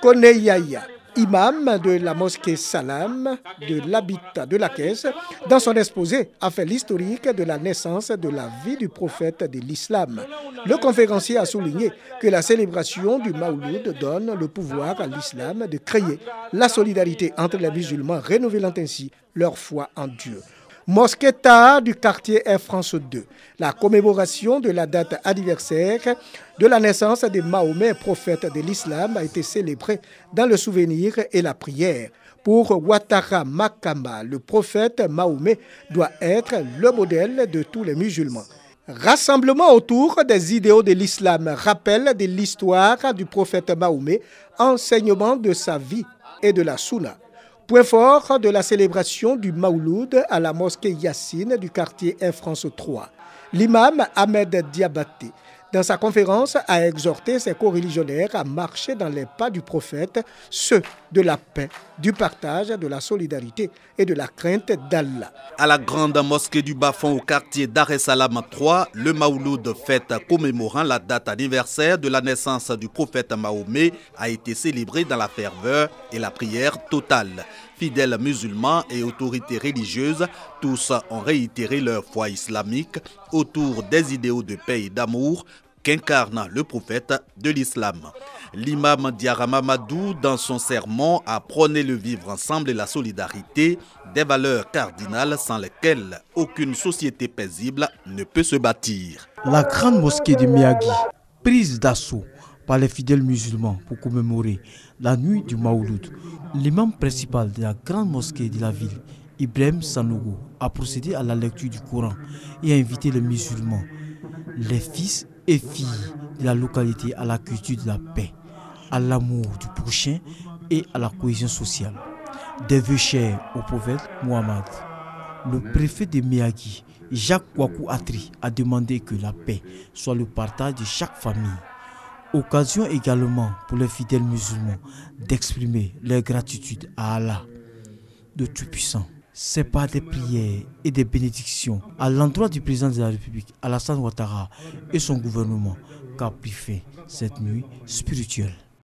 Kone Yaya, imam de la mosquée Salam de l'habitat de la Caisse, dans son exposé, a fait l'historique de la naissance de la vie du prophète de l'islam. Le conférencier a souligné que la célébration du Mawlud donne le pouvoir à l'islam de créer la solidarité entre les musulmans, renouvelant ainsi leur foi en Dieu. Mosquée Taha du quartier Air France 2. La commémoration de la date anniversaire de la naissance de Mahomet, prophète de l'islam, a été célébrée dans le souvenir et la prière. Pour Ouattara Makamba, le prophète Mahomet doit être le modèle de tous les musulmans. Rassemblement autour des idéaux de l'islam, rappel de l'histoire du prophète Mahomet, enseignement de sa vie et de la Sunna. Point fort de la célébration du Mawlud à la mosquée Yassine du quartier Air France 3. L'imam Ahmed Diabaté, dans sa conférence, a exhorté ses coreligionnaires à marcher dans les pas du prophète, ceux de la paix, du partage, de la solidarité et de la crainte d'Allah. À la grande mosquée du Bas-Fond au quartier Dar es Salam 3, le Mawlud, fête commémorant la date anniversaire de la naissance du prophète Mahomet, a été célébré dans la ferveur et la prière totale. Fidèles musulmans et autorités religieuses, tous ont réitéré leur foi islamique autour des idéaux de paix et d'amour qu'incarne le prophète de l'islam. L'imam Diarra Mamadou, dans son sermon, a prôné le vivre ensemble et la solidarité, des valeurs cardinales sans lesquelles aucune société paisible ne peut se bâtir. La grande mosquée de Miyagi, prise d'assaut par les fidèles musulmans pour commémorer la nuit du Mawlud, l'imam principal de la grande mosquée de la ville, Ibrahim Sanogo, a procédé à la lecture du Coran et a invité les musulmans, les fils et filles de la localité à la culture de la paix, à l'amour du prochain et à la cohésion sociale. Des vœux chers au prophète Muhammad. Le préfet de Miyagi, Jacques Wakou Atri, a demandé que la paix soit le partage de chaque famille. Occasion également pour les fidèles musulmans d'exprimer leur gratitude à Allah, de Tout-Puissant. C'est par des prières et des bénédictions à l'endroit du président de la République, Alassane Ouattara, et son gouvernement qu'a pris fin cette nuit spirituelle.